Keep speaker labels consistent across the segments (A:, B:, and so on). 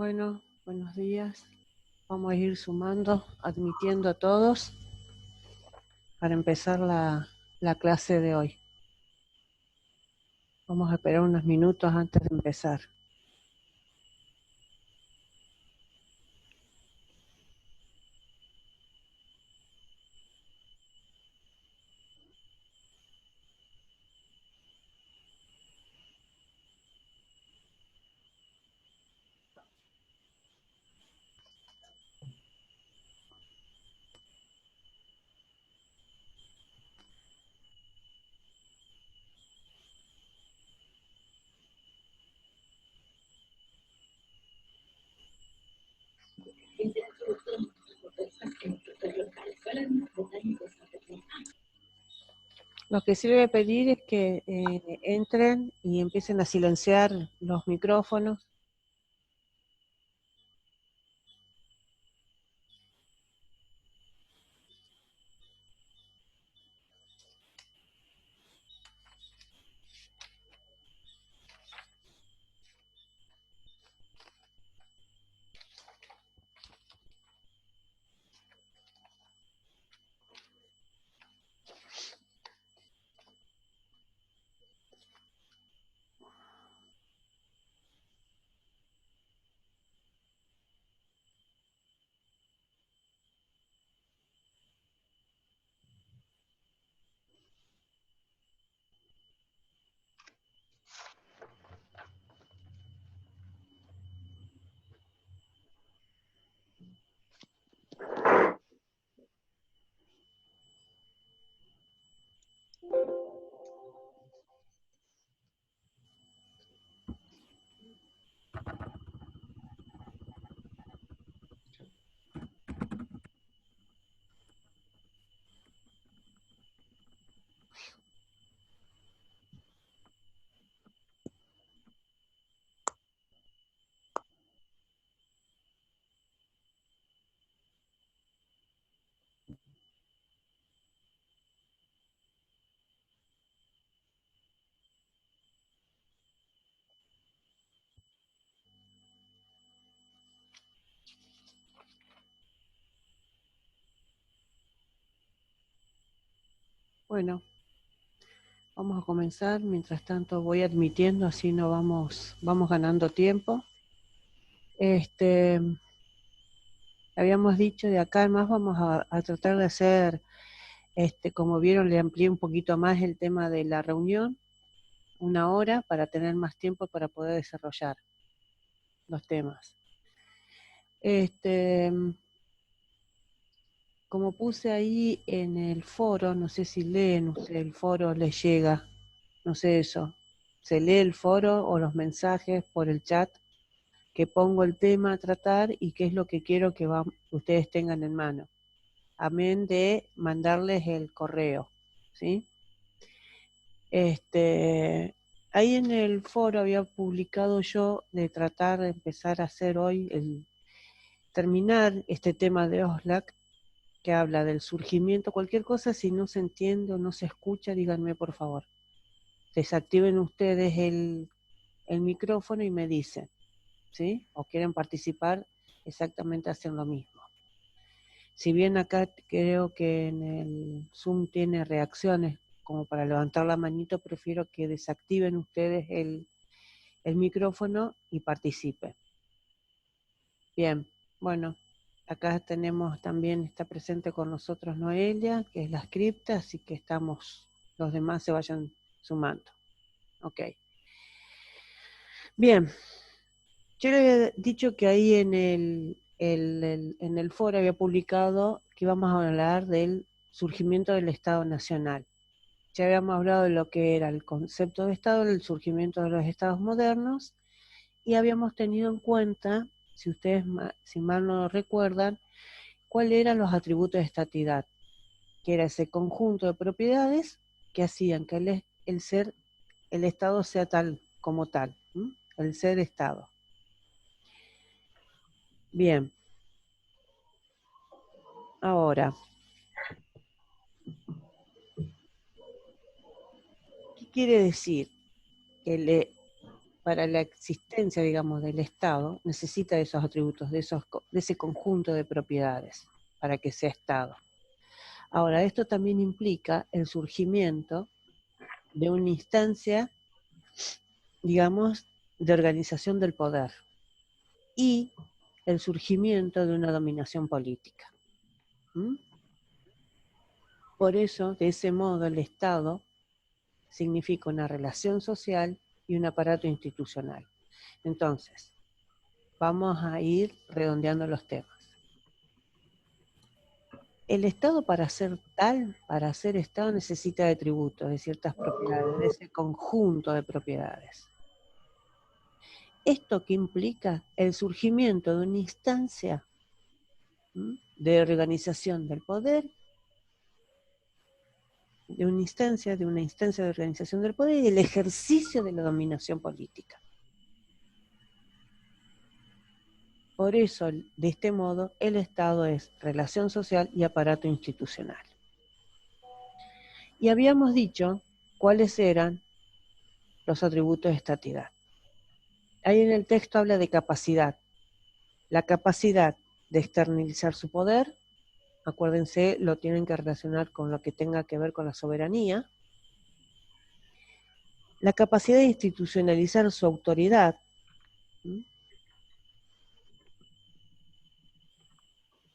A: Bueno, buenos días. Vamos a ir sumando, admitiendo a todos para empezar la clase de hoy. Vamos a esperar unos minutos antes de empezar. Lo que sí le voy a pedir es que entren y empiecen a silenciar los micrófonos. Bueno, vamos a comenzar. Mientras tanto voy admitiendo, así no vamos ganando tiempo. Habíamos dicho de acá además vamos a tratar de hacer, como vieron, le amplié un poquito más el tema de la reunión, 1 hora, para tener más tiempo para poder desarrollar los temas. Como puse ahí en el foro, no sé si leen ustedes el foro, les llega, no sé eso, se lee el foro o los mensajes por el chat, que pongo el tema a tratar y qué es lo que quiero que ustedes tengan en mano, amén de mandarles el correo, ¿sí? Ahí en el foro había publicado yo de tratar de empezar a hacer hoy, terminar este tema de Oslac, que habla del surgimiento, cualquier cosa, si no se entiende o no se escucha, díganme por favor. Desactiven ustedes el micrófono y me dicen, ¿sí? O quieren participar, exactamente hacen lo mismo. Si bien acá creo que en el Zoom tiene reacciones como para levantar la manito, prefiero que desactiven ustedes el micrófono y participen. Bien, bueno, acá tenemos también, está presente con nosotros Noelia, que es la scripta, así que estamos, los demás se vayan sumando. Ok. Bien, yo le había dicho que ahí en el foro había publicado que íbamos a hablar del surgimiento del Estado Nacional. Ya habíamos hablado de lo que era el concepto de Estado, el surgimiento de los Estados modernos, y habíamos tenido en cuenta, si ustedes, si mal no lo recuerdan, cuáles eran los atributos de estatidad, que era ese conjunto de propiedades que hacían que el Estado sea tal como tal, el ser Estado. Bien, ahora, ¿qué quiere decir? para la existencia, digamos, del Estado, necesita de esos atributos, de ese conjunto de propiedades, para que sea Estado. Ahora, esto también implica el surgimiento de una instancia, digamos, de organización del poder y el surgimiento de una dominación política. ¿Mm? Por eso, de ese modo, el Estado significa una relación social y un aparato institucional. Entonces, vamos a ir redondeando los temas. El Estado, para ser Estado, necesita de tributos, de ciertas propiedades, de ese conjunto de propiedades. ¿Esto qué implica? El surgimiento de una instancia de organización del poder, de una instancia de organización del poder y el ejercicio de la dominación política. Por eso, de este modo, el Estado es relación social y aparato institucional. Y habíamos dicho cuáles eran los atributos de estatidad. Ahí en el texto habla de capacidad. La capacidad de externalizar su poder, acuérdense, lo tienen que relacionar con lo que tenga que ver con la soberanía. La capacidad de institucionalizar su autoridad.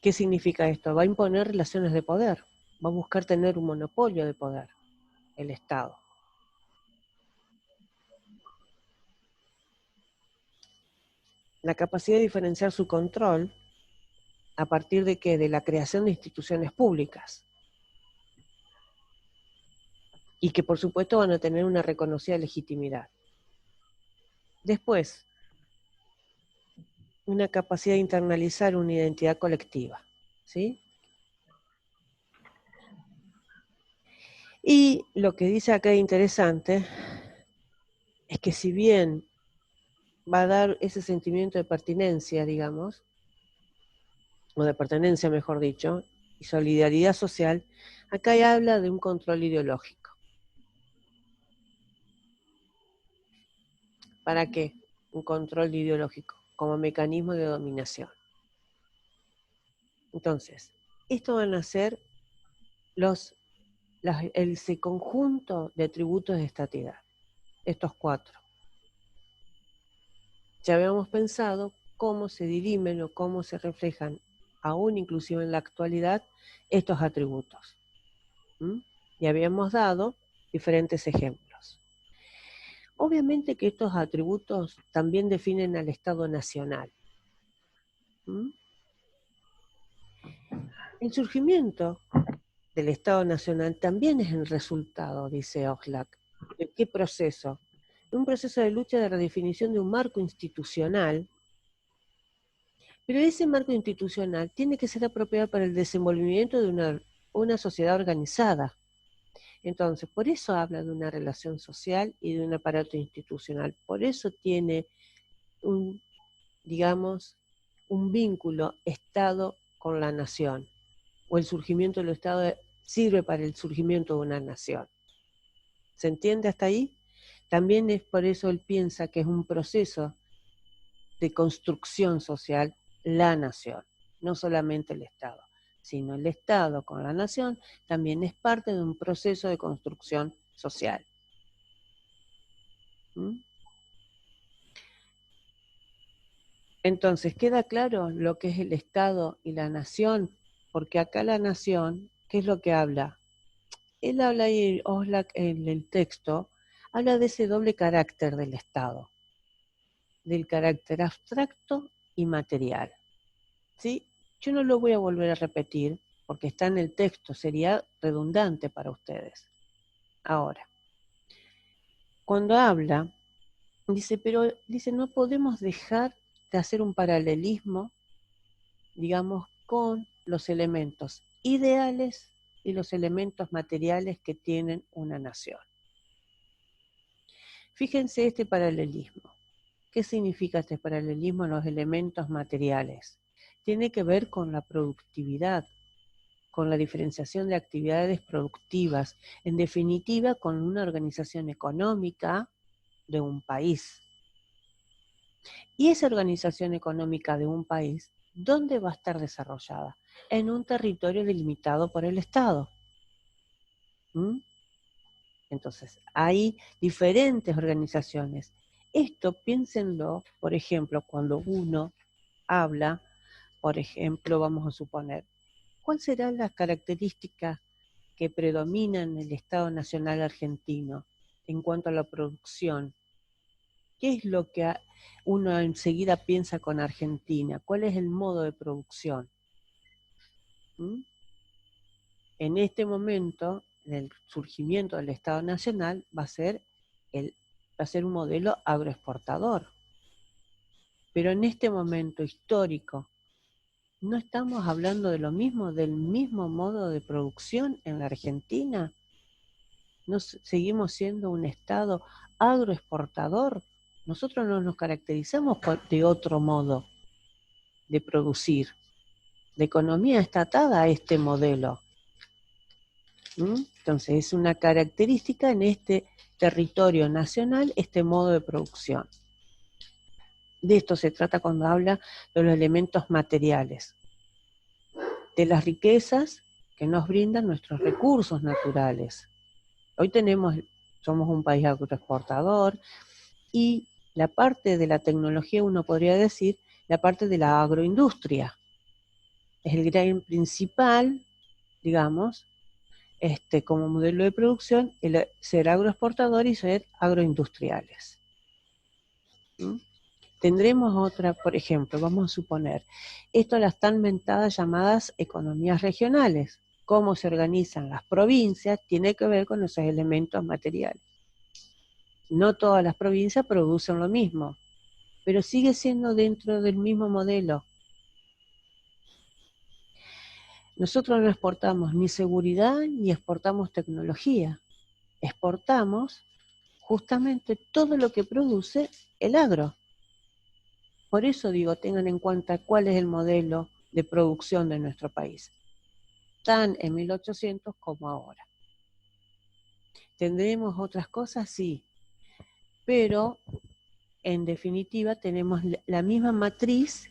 A: ¿Qué significa esto? Va a imponer relaciones de poder, va a buscar tener un monopolio de poder, el Estado. La capacidad de diferenciar su control, ¿a partir de qué? De la creación de instituciones públicas. Y que por supuesto van a tener una reconocida legitimidad. Después, una capacidad de internalizar una identidad colectiva, ¿sí? Y lo que dice acá interesante es que si bien va a dar ese sentimiento de pertinencia, digamos, o de pertenencia, mejor dicho, y solidaridad social, acá ya habla de un control ideológico. ¿Para qué? Un control ideológico, como mecanismo de dominación. Entonces, esto van a ser ese conjunto de atributos de estatidad, estos 4. Ya habíamos pensado cómo se dirimen o cómo se reflejan, aún inclusive en la actualidad, estos atributos. Y habíamos dado diferentes ejemplos. Obviamente que estos atributos también definen al Estado nacional. El surgimiento del Estado nacional también es el resultado, dice Oxlack. ¿De qué proceso? Un proceso de lucha de redefinición de un marco institucional, pero ese marco institucional tiene que ser apropiado para el desenvolvimiento de una sociedad organizada. Entonces, por eso habla de una relación social y de un aparato institucional. Por eso tiene digamos, un vínculo Estado con la nación, o el surgimiento del Estado sirve para el surgimiento de una nación. ¿Se entiende hasta ahí? También es por eso él piensa que es un proceso de construcción social la nación, no solamente el Estado, sino el Estado con la nación también es parte de un proceso de construcción social. Entonces, ¿queda claro lo que es el Estado y la nación? Porque acá la nación, ¿qué es lo que habla? Él habla ahí, Oxlack, en el texto, habla de ese doble carácter del Estado, del carácter abstracto y material. ¿Sí? Yo no lo voy a volver a repetir, porque está en el texto, sería redundante para ustedes. Ahora, cuando habla, dice, no podemos dejar de hacer un paralelismo, digamos, con los elementos ideales y los elementos materiales que tienen una nación. Fíjense este paralelismo. ¿Qué significa este paralelismo en los elementos materiales? Tiene que ver con la productividad, con la diferenciación de actividades productivas, en definitiva con una organización económica de un país. Y esa organización económica de un país, ¿dónde va a estar desarrollada? En un territorio delimitado por el Estado. ¿Mm? Entonces, hay diferentes organizaciones. Esto, piénsenlo, por ejemplo, cuando uno habla, por ejemplo, vamos a suponer, ¿cuáles serán las características que predominan en el Estado Nacional argentino en cuanto a la producción? ¿Qué es lo que uno enseguida piensa con Argentina? ¿Cuál es el modo de producción? ¿Mm? En este momento, en el surgimiento del Estado Nacional, va a ser un modelo agroexportador. Pero en este momento histórico, ¿no estamos hablando de lo mismo, del mismo modo de producción en la Argentina? ¿No seguimos siendo un Estado agroexportador? Nosotros no nos caracterizamos de otro modo de producir. La economía está atada a este modelo. Entonces es una característica en este territorio nacional, este modo de producción. De esto se trata cuando habla de los elementos materiales, de las riquezas que nos brindan nuestros recursos naturales. Hoy somos un país agroexportador y la parte de la tecnología, uno podría decir, la parte de la agroindustria. Es el gran principal, digamos, como modelo de producción, el ser agroexportador y ser agroindustriales. ¿Mm? Tendremos otra, por ejemplo, vamos a suponer, esto las tan mentadas llamadas economías regionales. Cómo se organizan las provincias tiene que ver con esos elementos materiales. No todas las provincias producen lo mismo, pero sigue siendo dentro del mismo modelo. Nosotros no exportamos ni seguridad ni exportamos tecnología. Exportamos justamente todo lo que produce el agro. Por eso digo, tengan en cuenta cuál es el modelo de producción de nuestro país, tan en 1800 como ahora. ¿Tendremos otras cosas? Sí, pero en definitiva tenemos la misma matriz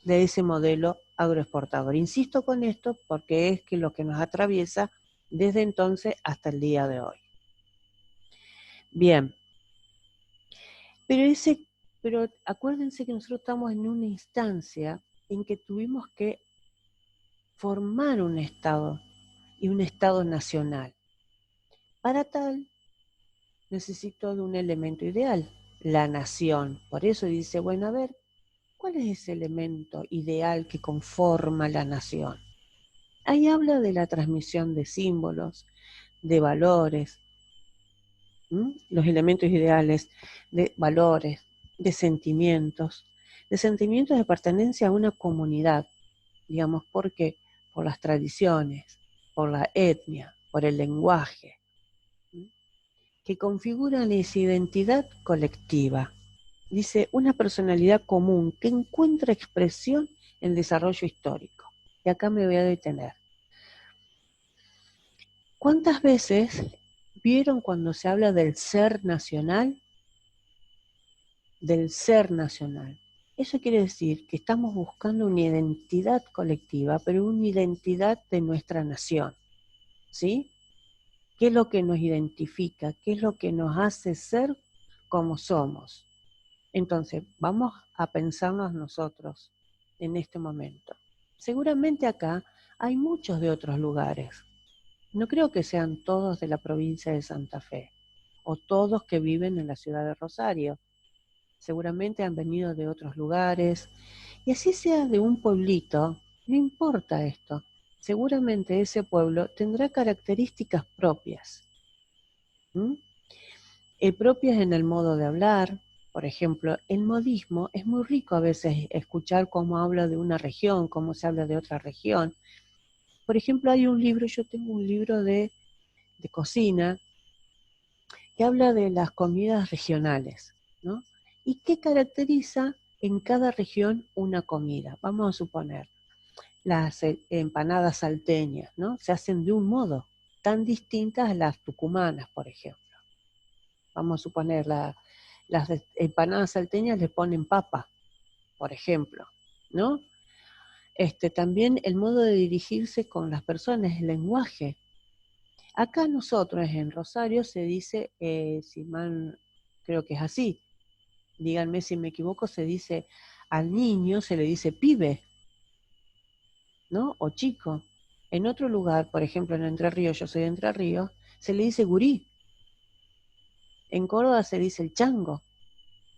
A: de ese modelo agroexportador. Insisto con esto porque es lo que nos atraviesa desde entonces hasta el día de hoy. Bien, pero acuérdense que nosotros estamos en una instancia en que tuvimos que formar un Estado y un Estado nacional. Para tal, necesito de un elemento ideal, la nación. Por eso dice, bueno, a ver, ¿cuál es ese elemento ideal que conforma la nación? Ahí habla de la transmisión de símbolos, de valores, los elementos ideales, de valores, de sentimientos de pertenencia a una comunidad, digamos, ¿por qué? Por las tradiciones, por la etnia, por el lenguaje, que configuran esa identidad colectiva. Dice, una personalidad común que encuentra expresión en el desarrollo histórico. Y acá me voy a detener. ¿Cuántas veces vieron cuando se habla del ser nacional? Del ser nacional. Eso quiere decir que estamos buscando una identidad colectiva, pero una identidad de nuestra nación. ¿Sí? ¿Qué es lo que nos identifica? ¿Qué es lo que nos hace ser como somos? Entonces, vamos a pensarnos nosotros en este momento. Seguramente acá hay muchos de otros lugares. No creo que sean todos de la provincia de Santa Fe o todos que viven en la ciudad de Rosario. Seguramente han venido de otros lugares. Y así sea de un pueblito, no importa esto. Seguramente ese pueblo tendrá características propias. Propias en el modo de hablar. Por ejemplo, el modismo es muy rico a veces escuchar cómo habla de una región, cómo se habla de otra región. Por ejemplo, yo tengo un libro de cocina que habla de las comidas regionales, ¿no? ¿Y qué caracteriza en cada región una comida? Vamos a suponer, las empanadas salteñas, ¿no? Se hacen de un modo, tan distintas a las tucumanas, por ejemplo. Vamos a suponer, las empanadas salteñas le ponen papa, por ejemplo, ¿no? También el modo de dirigirse con las personas, el lenguaje. Acá nosotros en Rosario se dice, si mal creo que es así, díganme si me equivoco, se dice al niño, se le dice pibe, ¿no? O chico. En otro lugar, por ejemplo en Entre Ríos, yo soy de Entre Ríos, se le dice gurí. En Córdoba se dice el chango.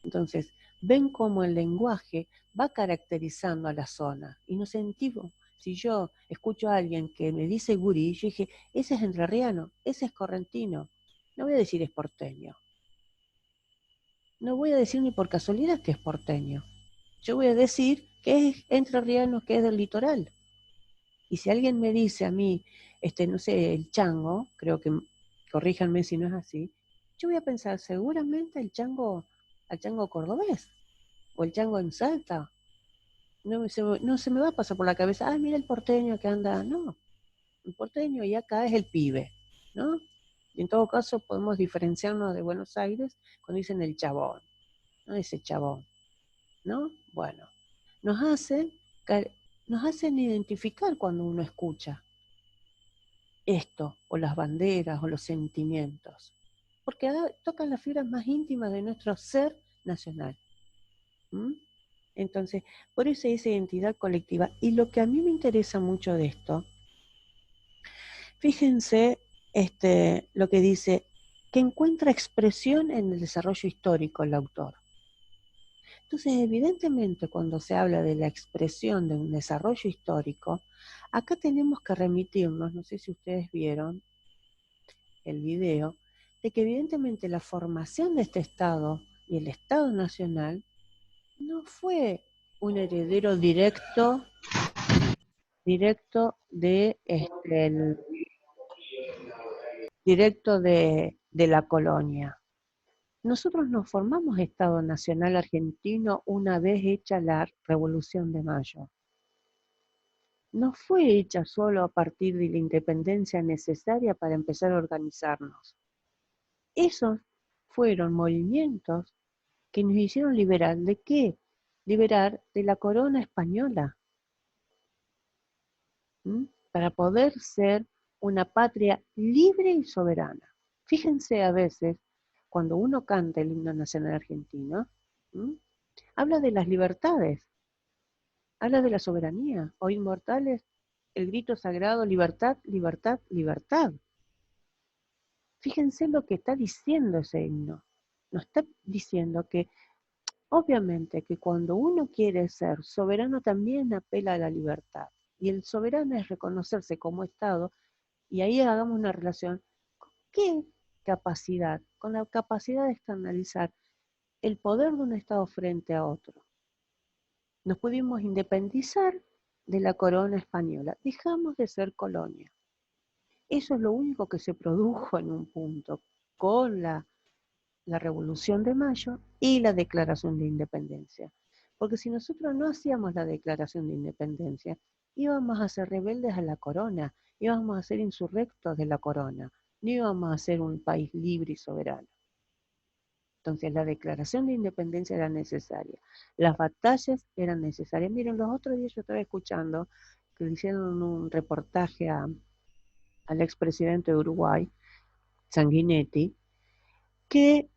A: Entonces, ven cómo el lenguaje va caracterizando a la zona. Y no sentimos, si yo escucho a alguien que me dice gurí, yo dije, ese es entrerriano, ese es correntino. No voy a decir es porteño. No voy a decir ni por casualidad que es porteño. Yo voy a decir que es entrerriano, que es del litoral. Y si alguien me dice a mí, no sé, el chango, creo que, corríjanme si no es así, yo voy a pensar seguramente el chango cordobés, o el chango en Salta. No se me va a pasar por la cabeza, ah, mira el porteño que anda. No, el porteño y acá es el pibe, ¿no? Y en todo caso podemos diferenciarnos de Buenos Aires cuando dicen el chabón, ¿no? Ese chabón, ¿no? Bueno, nos hacen, nos hacen identificar cuando uno escucha esto, o las banderas, o los sentimientos, porque tocan las fibras más íntimas de nuestro ser nacional. ¿Mm? Entonces, por eso esa identidad colectiva. Y lo que a mí me interesa mucho de esto, fíjense lo que dice, que encuentra expresión en el desarrollo histórico el autor. Entonces, evidentemente, cuando se habla de la expresión de un desarrollo histórico, acá tenemos que remitirnos, no sé si ustedes vieron el video, de que evidentemente la formación de este Estado y el Estado Nacional no fue un heredero directo de la colonia. Nosotros nos formamos Estado Nacional Argentino una vez hecha la Revolución de Mayo. No fue hecha solo a partir de la independencia necesaria para empezar a organizarnos. Esos fueron movimientos que nos hicieron liberar ¿de qué? Liberar de la corona española. ¿Mm? Para poder ser una patria libre y soberana. Fíjense a veces, cuando uno canta el himno nacional argentino, ¿m? Habla de las libertades, habla de la soberanía. O inmortales, el grito sagrado, libertad, libertad, libertad. Fíjense lo que está diciendo ese himno. Nos está diciendo que, obviamente, que cuando uno quiere ser soberano también apela a la libertad. Y el soberano es reconocerse como Estado. Y ahí hagamos una relación. ¿Con qué capacidad? Con la capacidad de externalizar el poder de un Estado frente a otro. Nos pudimos independizar de la corona española. Dejamos de ser colonia. Eso es lo único que se produjo en un punto con la Revolución de Mayo y la Declaración de Independencia. Porque si nosotros no hacíamos la Declaración de Independencia, íbamos a ser rebeldes a la corona, íbamos a ser insurrectos de la corona, no íbamos a ser un país libre y soberano. Entonces la Declaración de Independencia era necesaria, las batallas eran necesarias. Miren, los otros días yo estaba escuchando que le hicieron un reportaje al expresidente de Uruguay, Sanguinetti, que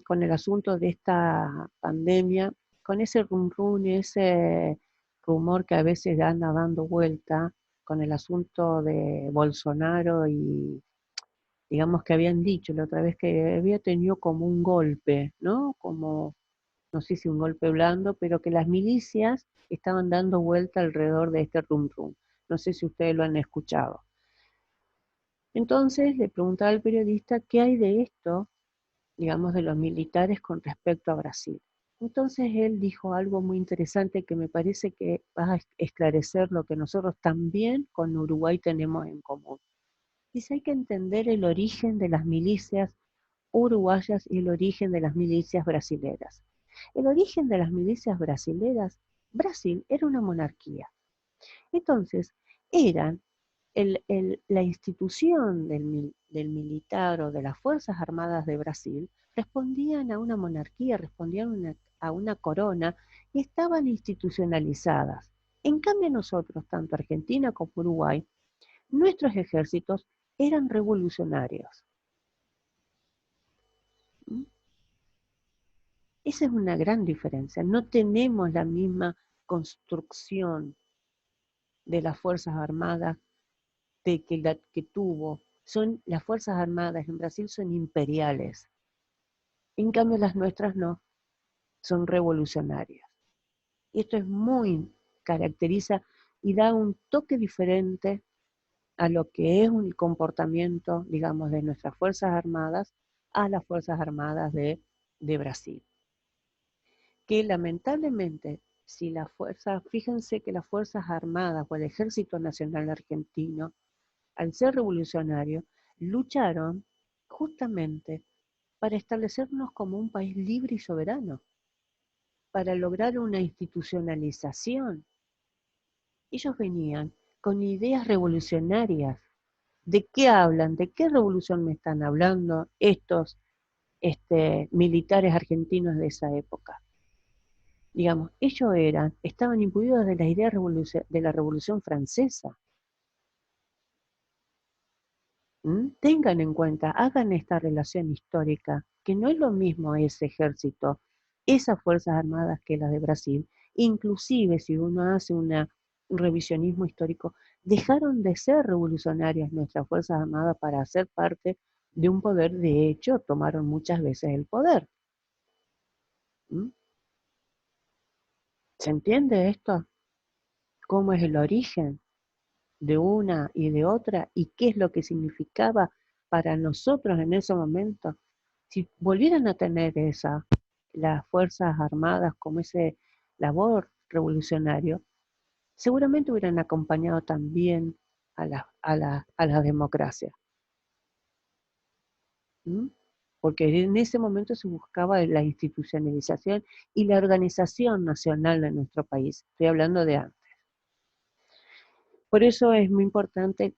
A: con el asunto de esta pandemia, con ese run, ese rumor que a veces anda dando vuelta, con el asunto de Bolsonaro y digamos que habían dicho la otra vez que había tenido como un golpe, ¿no? Como, no sé si un golpe blando, pero que las milicias estaban dando vuelta alrededor de este rum. No sé si ustedes lo han escuchado. Entonces le preguntaba al periodista qué hay de esto, digamos, de los militares con respecto a Brasil. Entonces él dijo algo muy interesante que me parece que va a esclarecer lo que nosotros también con Uruguay tenemos en común. Dice, hay que entender el origen de las milicias uruguayas y el origen de las milicias brasileras. El origen de las milicias brasileras, Brasil era una monarquía. Entonces, eran la institución del militar o de las Fuerzas Armadas de Brasil respondían a una monarquía, respondían a una corona estaban institucionalizadas. En cambio nosotros, tanto Argentina como Uruguay, nuestros ejércitos eran revolucionarios. ¿Mm? Esa es una gran diferencia. No tenemos la misma construcción de las Fuerzas Armadas que tuvo. Las Fuerzas Armadas en Brasil son imperiales. En cambio las nuestras no, son revolucionarias. Y esto es muy caracteriza y da un toque diferente a lo que es un comportamiento, digamos, de nuestras Fuerzas Armadas a las Fuerzas Armadas de Brasil. Que lamentablemente, si las fuerzas, fíjense que las Fuerzas Armadas o el Ejército Nacional Argentino, al ser revolucionario, lucharon justamente para establecernos como un país libre y soberano, para lograr una institucionalización. Ellos venían con ideas revolucionarias. ¿De qué hablan? ¿De qué revolución me están hablando estos militares argentinos de esa época? Digamos, ellos estaban imbuidos de las ideas de la Revolución Francesa. Tengan en cuenta, hagan esta relación histórica, que no es lo mismo ese ejército, esas Fuerzas Armadas que las de Brasil. Inclusive, si uno hace un revisionismo histórico, dejaron de ser revolucionarias nuestras Fuerzas Armadas para ser parte de un poder. De hecho, tomaron muchas veces el poder. ¿Se entiende esto? ¿Cómo es el origen de una y de otra y qué es lo que significaba para nosotros en ese momento? Si volvieran a tener las Fuerzas Armadas como ese labor revolucionario, seguramente hubieran acompañado también a la democracia. ¿Mm? Porque en ese momento se buscaba la institucionalización y la organización nacional de nuestro país. Estoy hablando de antes. Por eso es muy importante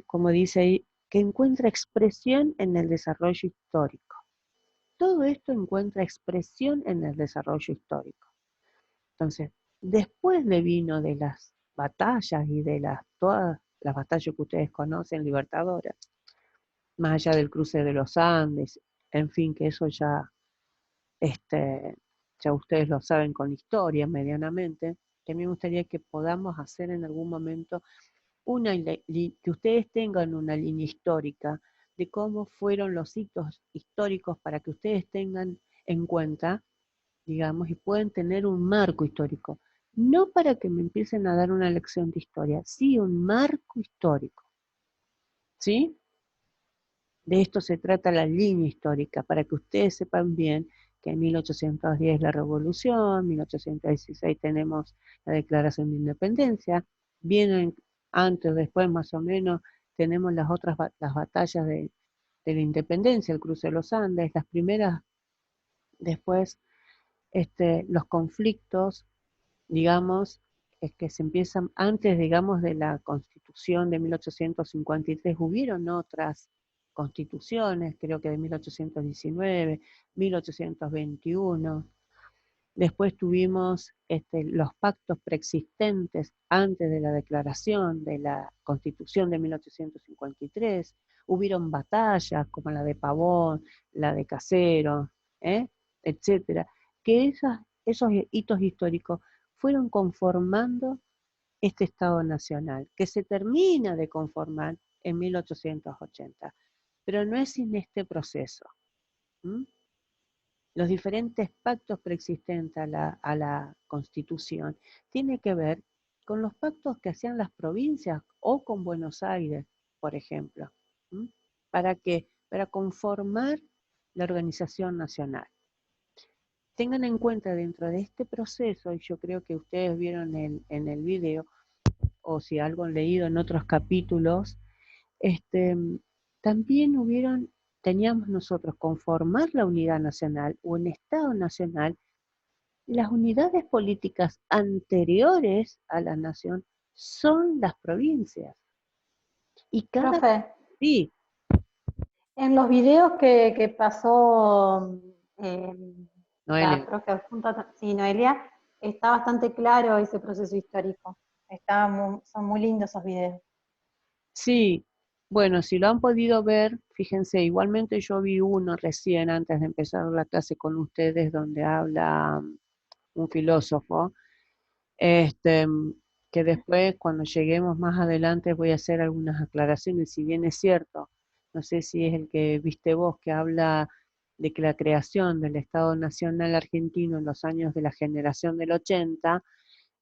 A: como dice ahí, que encuentra expresión en el desarrollo histórico. Todo esto encuentra expresión en el desarrollo histórico. Entonces, después vino de las batallas y de todas las batallas que ustedes conocen, libertadoras, más allá del cruce de los Andes, en fin, que eso ya ustedes lo saben con historia medianamente, que a mí me gustaría que podamos hacer en algún momento que ustedes tengan una línea histórica de cómo fueron los hitos históricos para que ustedes tengan en cuenta, digamos, y pueden tener un marco histórico. No para que me empiecen a dar una lección de historia, sí un marco histórico. ¿Sí? De esto se trata la línea histórica, para que ustedes sepan bien que en 1810 la Revolución, 1816 tenemos la Declaración de Independencia, vienen antes, después más o menos, tenemos las batallas de la Independencia, el cruce de los Andes, las primeras, después los conflictos, digamos, es que se empiezan antes, digamos, de la Constitución de 1853, hubieron otras constituciones, creo que de 1819, 1821. Después tuvimos los pactos preexistentes antes de la declaración de la Constitución de 1853. Hubieron batallas como la de Pavón, la de Caseros, etcétera, que esos hitos históricos fueron conformando este Estado Nacional, que se termina de conformar en 1880. Pero no es sin este proceso. Los diferentes pactos preexistentes a la Constitución tienen que ver con los pactos que hacían las provincias o con Buenos Aires, por ejemplo, para conformar la organización nacional. Tengan en cuenta dentro de este proceso, y yo creo que ustedes vieron en el video, o si algo han leído en otros capítulos, también teníamos nosotros conformar la unidad nacional o un Estado nacional. Las unidades políticas anteriores a la nación son las provincias. Y
B: Profe,
A: sí,
B: en los videos que pasó la
A: Noelia,
B: profe adjunta, sí, Noelia, está bastante claro ese proceso histórico. Son muy lindos esos videos.
A: Sí, bueno, si lo han podido ver, fíjense, igualmente yo vi uno recién antes de empezar la clase con ustedes donde habla un filósofo, este, que después cuando lleguemos más adelante voy a hacer algunas aclaraciones, si bien es cierto, no sé si es el que viste vos, que habla de que la creación del Estado Nacional Argentino en los años de la generación del 80,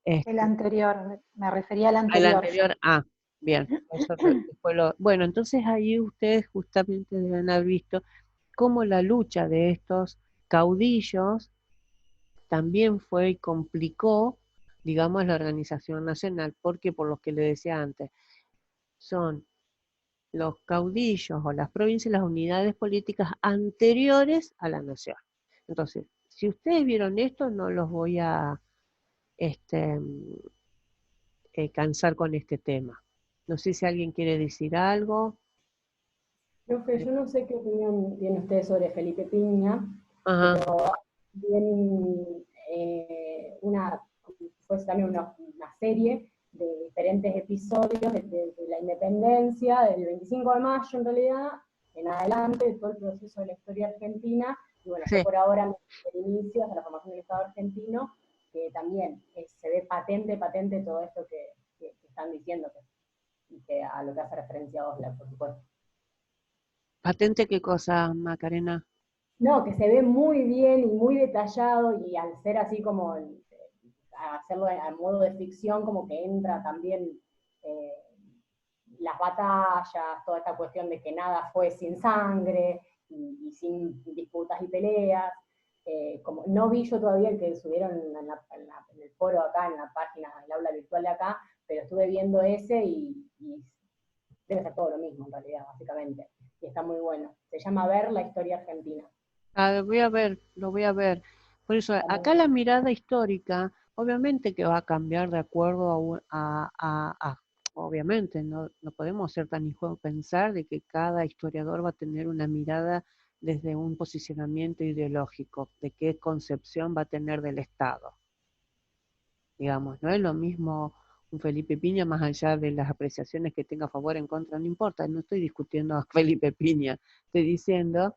B: El
A: este,
B: anterior, me refería al
A: al
B: anterior yo.
A: anterior, bien, después bueno, entonces ahí ustedes justamente deben haber visto cómo la lucha de estos caudillos también fue y complicó, digamos, la organización nacional, porque por lo que le decía antes, son los caudillos o las provincias, las unidades políticas anteriores a la nación. Entonces, si ustedes vieron esto, no los voy a este, cansar con este tema. No sé si alguien quiere decir algo.
C: Profe, yo no sé qué opinión tiene usted sobre Felipe Piña,
A: Ajá,
C: pero bien fue también una serie de diferentes episodios de la independencia, del 25 de mayo en realidad, en adelante, de todo el proceso de la historia argentina, y bueno, yo
A: sí.
C: por ahora el inicio hasta la formación del Estado argentino, que también se ve patente todo esto que están diciendo, y que a lo que hace referencia a Osla, por supuesto.
A: ¿Patente qué cosa, Macarena?
C: No, que se ve muy bien y muy detallado y al ser así como hacerlo a modo de ficción, como que entra también eh, las batallas, toda esta cuestión de que nada fue sin sangre y sin disputas y peleas. Como no vi yo todavía el que subieron en el foro acá, en la página, en el aula virtual de acá, pero estuve viendo ese y debe ser todo lo mismo en realidad, básicamente. Y está muy bueno. Se llama Ver la historia argentina.
A: Voy a ver, lo voy a ver. Por eso,
C: Está muy
A: acá
C: bueno.
A: la mirada histórica, obviamente que va a cambiar de acuerdo obviamente, no podemos ser tan ingenuos pensar de que cada historiador va a tener una mirada desde un posicionamiento ideológico, de qué concepción va a tener del Estado. Digamos, no es lo mismo un Felipe Piña, más allá de las apreciaciones que tenga a favor o en contra, no importa, no estoy discutiendo a Felipe Piña, estoy diciendo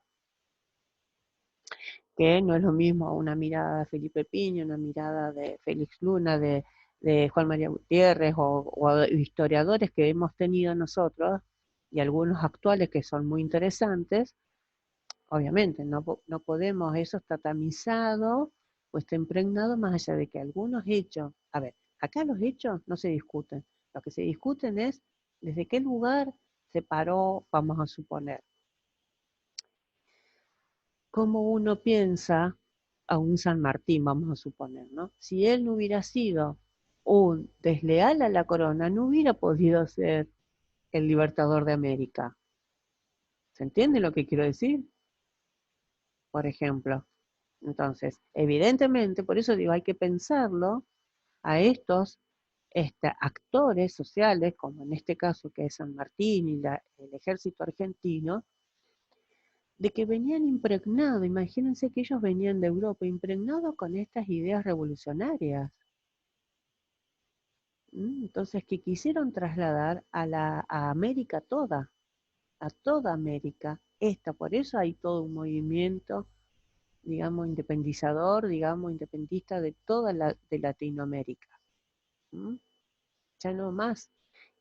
A: que no es lo mismo una mirada de Felipe Piña, una mirada de Félix Luna, de Juan María Gutiérrez o historiadores que hemos tenido nosotros y algunos actuales que son muy interesantes. Obviamente, no podemos, eso está tamizado o está impregnado más allá de que algunos hechos, a ver, acá los hechos no se discuten, lo que se discuten es desde qué lugar se paró, vamos a suponer, cómo uno piensa a un San Martín, vamos a suponer, ¿no? Si él no hubiera sido un desleal a la corona, no hubiera podido ser el libertador de América. ¿Se entiende lo que quiero decir? Por ejemplo. Entonces, evidentemente, por eso digo, hay que pensarlo a estos actores sociales, como en este caso que es San Martín y el ejército argentino, de que venían impregnados, imagínense que ellos venían de Europa impregnados con estas ideas revolucionarias. Entonces, que quisieron trasladar a América toda, a toda América, por eso hay todo un movimiento, digamos, independizador, digamos, independista de de Latinoamérica. ¿Mm? Ya no más.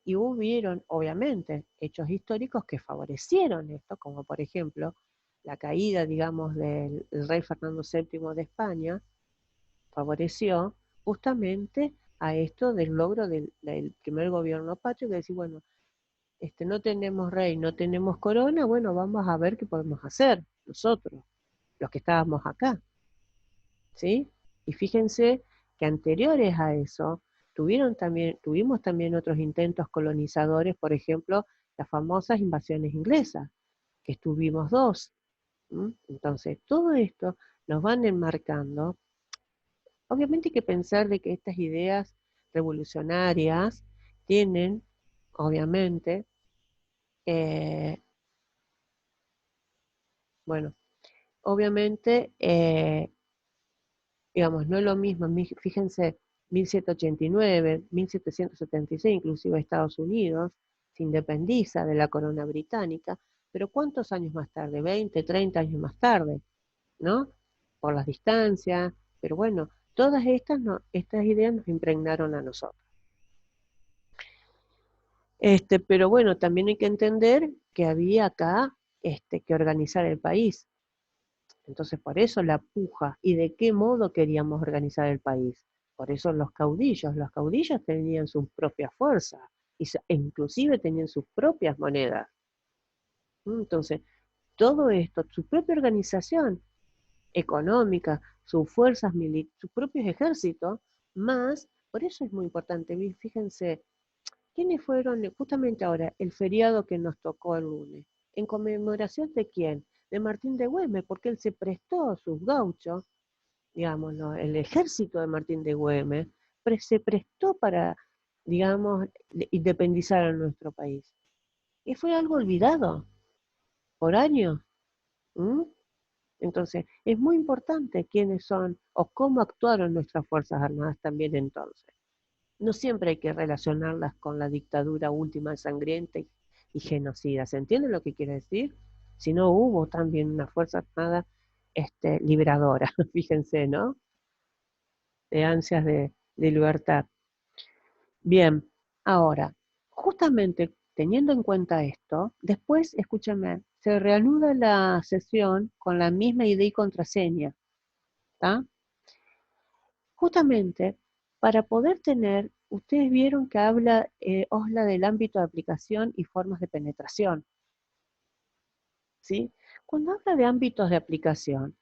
A: Y hubieron, obviamente, hechos históricos que favorecieron esto, como por ejemplo la caída, digamos, del rey Fernando VII de España, favoreció justamente a esto del logro del primer gobierno patrio, que decir, bueno, no tenemos rey, no tenemos corona, bueno, vamos a ver qué podemos hacer nosotros, los que estábamos acá, ¿sí? Y fíjense que anteriores a eso, tuvimos también otros intentos colonizadores, por ejemplo, las famosas invasiones inglesas, que estuvimos dos. Entonces, todo esto nos van enmarcando. Obviamente hay que pensar de que estas ideas revolucionarias tienen, obviamente, eh, bueno, obviamente Digamos, no es lo mismo, fíjense, 1789, 1776, inclusive Estados Unidos se independiza de la corona británica, pero ¿cuántos años más tarde? 20, 30 años más tarde, ¿no? Por las distancias, pero bueno, todas estas, estas ideas nos impregnaron a nosotros. Pero bueno, también hay que entender que había acá que organizar el país. Entonces, por eso la puja y de qué modo queríamos organizar el país. Por eso los caudillos tenían sus propias fuerzas e inclusive tenían sus propias monedas. Entonces, todo esto, su propia organización económica, sus fuerzas militares, sus propios ejércitos, más, por eso es muy importante, fíjense, ¿quiénes fueron justamente ahora el feriado que nos tocó el lunes? ¿En conmemoración de quién? De Martín de Güemes, porque él se prestó a sus gauchos, digamos, ¿no? El ejército de Martín de Güemes se prestó para, digamos, independizar a nuestro país. Y fue algo olvidado por años. ¿Mm? Entonces, es muy importante quiénes son o cómo actuaron nuestras Fuerzas Armadas también entonces. No siempre hay que relacionarlas con la dictadura última sangrienta y genocida. ¿Se entiende lo que quiere decir? Si no, hubo también una Fuerza Armada liberadora, fíjense, ¿no? De ansias de libertad. Bien, ahora, justamente teniendo en cuenta esto, después, escúchame, se reanuda la sesión con la misma ID y contraseña, ¿está? Justamente para poder tener, ustedes vieron que habla OSLA del ámbito de aplicación y formas de penetración, ¿sí? Cuando habla de ámbitos de aplicación,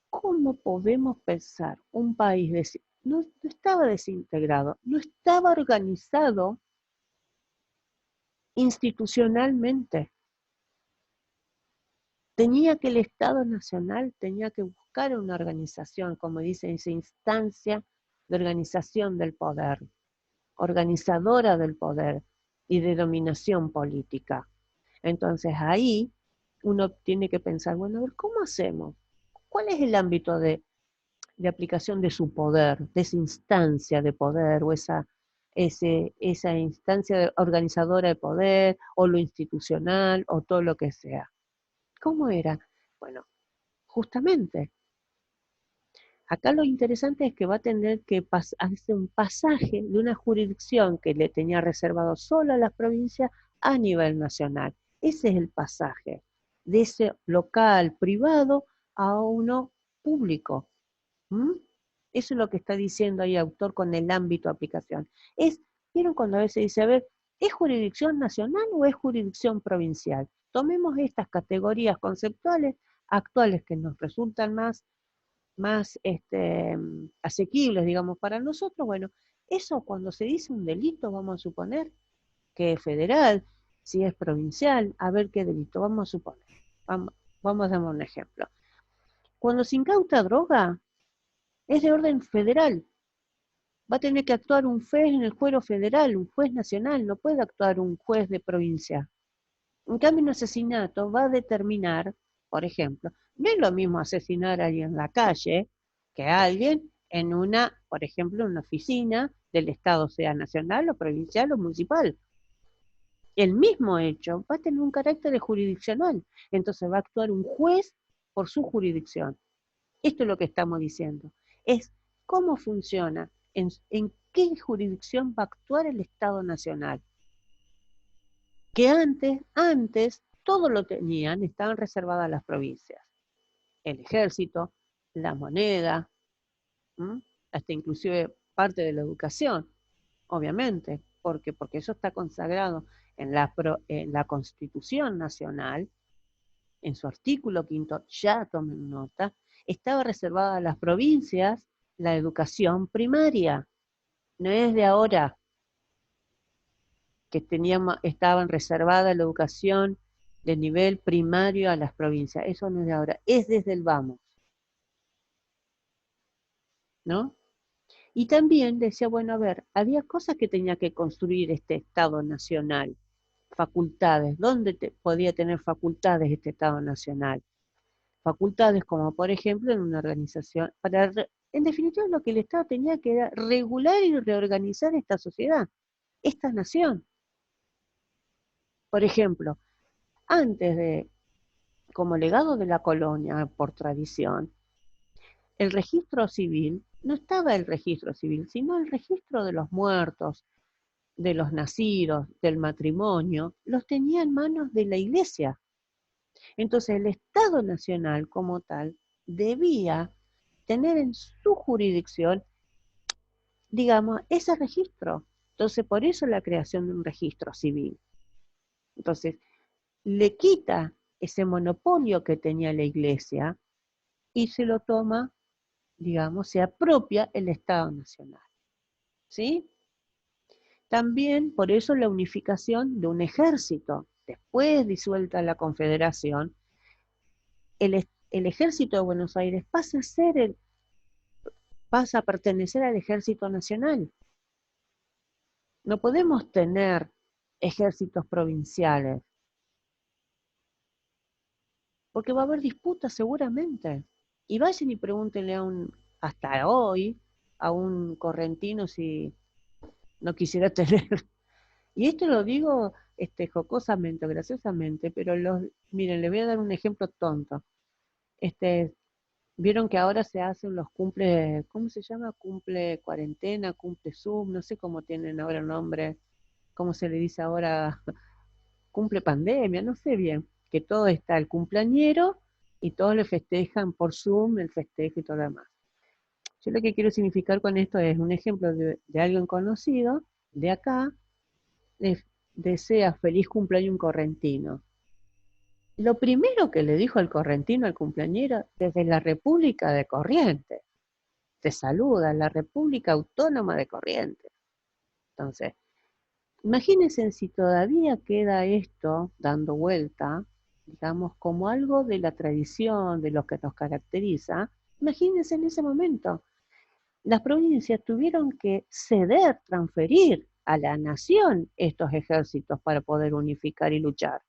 A: ¿cómo podemos pensar un país no estaba desintegrado, no estaba organizado institucionalmente? Tenía que el Estado Nacional, tenía que buscar una organización, como dice, esa instancia de organización del poder, organizadora del poder y de dominación política. Entonces ahí uno tiene que pensar, bueno, a ver, ¿cómo hacemos? ¿Cuál es el ámbito de aplicación de su poder, de esa instancia de poder o esa instancia organizadora de poder o lo institucional o todo lo que sea? ¿Cómo era? Bueno, justamente, acá lo interesante es que va a tener que hacer un pasaje de una jurisdicción que le tenía reservado solo a las provincias a nivel nacional. Ese es el pasaje, de ese local privado a uno público. ¿Mm? Eso es lo que está diciendo ahí autor con el ámbito de aplicación. ¿Vieron cuando a veces dice, a ver, ¿es jurisdicción nacional o es jurisdicción provincial? Tomemos estas categorías conceptuales actuales que nos resultan más asequibles, digamos, para nosotros. Bueno, eso cuando se dice un delito, vamos a suponer que es federal, si es provincial, a ver qué delito, vamos a suponer. Vamos a dar un ejemplo. Cuando se incauta droga, es de orden federal. Va a tener que actuar un juez en el fuero federal, un juez nacional, no puede actuar un juez de provincia. En cambio, un asesinato va a determinar, por ejemplo, no es lo mismo asesinar a alguien en la calle que a alguien en por ejemplo, en una oficina del Estado, sea nacional o provincial o municipal. El mismo hecho va a tener un carácter jurisdiccional, entonces va a actuar un juez por su jurisdicción. Esto es lo que estamos diciendo. Es cómo funciona, en qué jurisdicción va a actuar el Estado Nacional. Que antes, todo lo tenían, estaban reservadas las provincias. El ejército, la moneda, hasta inclusive parte de la educación, obviamente, porque eso está consagrado en la Constitución Nacional, en su artículo 5, ya tomen nota, estaba reservada a las provincias la educación primaria. No es de ahora que estaban reservada la educación de nivel primario a las provincias. Eso no es de ahora, es desde el vamos, ¿no? Y también decía, bueno, a ver, había cosas que tenía que construir este Estado Nacional, facultades, ¿dónde podía tener facultades este Estado Nacional? Facultades como, por ejemplo, en una organización, para En definitiva, lo que el Estado tenía que era regular y reorganizar esta sociedad, esta nación. Por ejemplo, antes de, como legado de la colonia, por tradición, el registro civil, no estaba el registro civil, sino el registro de los muertos, de los nacidos, del matrimonio, los tenía en manos de la Iglesia. Entonces el Estado Nacional como tal debía tener en su jurisdicción, digamos, ese registro. Entonces por eso la creación de un registro civil. Entonces le quita ese monopolio que tenía la Iglesia y se lo toma, digamos, se apropia el Estado Nacional. ¿Sí? También por eso la unificación de un ejército. Después disuelta la Confederación, el ejército de Buenos Aires pasa a pertenecer al Ejército Nacional. No podemos tener ejércitos provinciales, porque va a haber disputas seguramente. Y vayan y pregúntenle hasta hoy, a un correntino si no quisiera tener. Y esto lo digo jocosamente, graciosamente, pero miren, les voy a dar un ejemplo tonto. Vieron que ahora se hacen los cumple, ¿cómo se llama? Cumple cuarentena, cumple Zoom, no sé cómo tienen ahora el nombre, cómo se le dice ahora, cumple pandemia, no sé bien, que todo está el cumpleañero y todos le festejan por Zoom el festejo y todo lo demás. Yo lo que quiero significar con esto es un ejemplo de alguien conocido, de acá, le desea feliz cumpleaños un correntino. Lo primero que le dijo el correntino al cumpleañero, desde la República de Corrientes, te saluda, la República Autónoma de Corrientes. Entonces, imagínense si todavía queda esto dando vuelta, digamos, como algo de la tradición, de lo que nos caracteriza. Imagínense en ese momento, las provincias tuvieron que ceder, transferir a la nación estos ejércitos para poder unificar y luchar.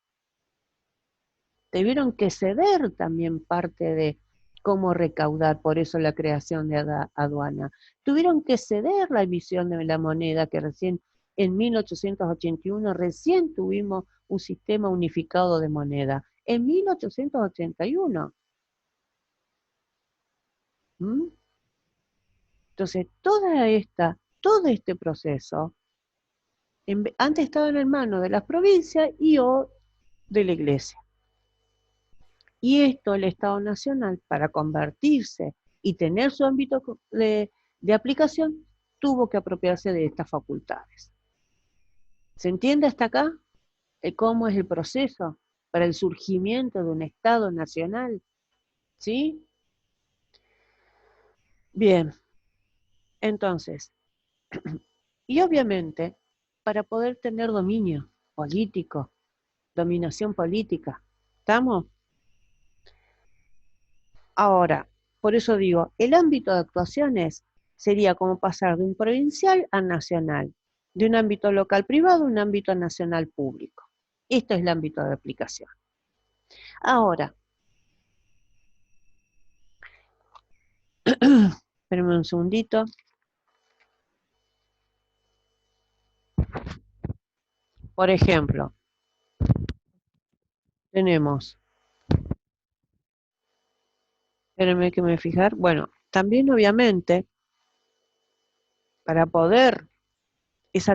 A: Tuvieron que ceder también parte de cómo recaudar, por eso la creación de aduana. Tuvieron que ceder la emisión de la moneda, que recién en 1881 recién tuvimos un sistema unificado de moneda. En 1881. ¿Mm? Entonces, todo este proceso, antes estaba en manos de las provincias y o de la Iglesia. Y esto el Estado Nacional, para convertirse y tener su ámbito de aplicación, tuvo que apropiarse de estas facultades. ¿Se entiende hasta acá cómo es el proceso para el surgimiento de un Estado Nacional? ¿Sí? Bien, entonces, y obviamente, para poder tener dominio político, dominación política, ¿estamos? Ahora, por eso digo, el ámbito de actuaciones sería como pasar de un provincial a nacional, de un ámbito local privado a un ámbito nacional público. Esto es el ámbito de aplicación. Ahora, espérenme un segundito. Por ejemplo, tenemos, espérenme que me fijar, bueno, también obviamente, para poder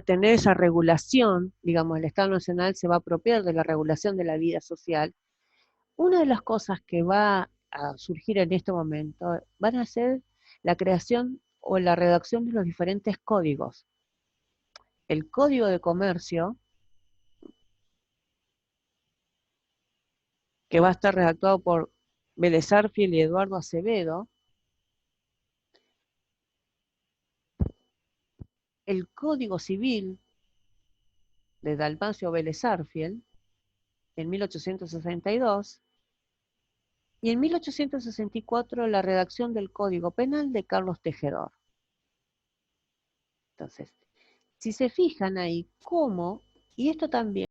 A: tener esa regulación, digamos, el Estado Nacional se va a apropiar de la regulación de la vida social. Una de las cosas que va a surgir en este momento van a ser la creación o la redacción de los diferentes códigos. El Código de Comercio, que va a estar redactado por Vélez Arfiel y Eduardo Acevedo. El Código Civil de Dalmacio Vélez Arfiel, en 1862. Y en 1864 la redacción del Código Penal de Carlos Tejedor. Entonces, si se fijan ahí cómo, y esto también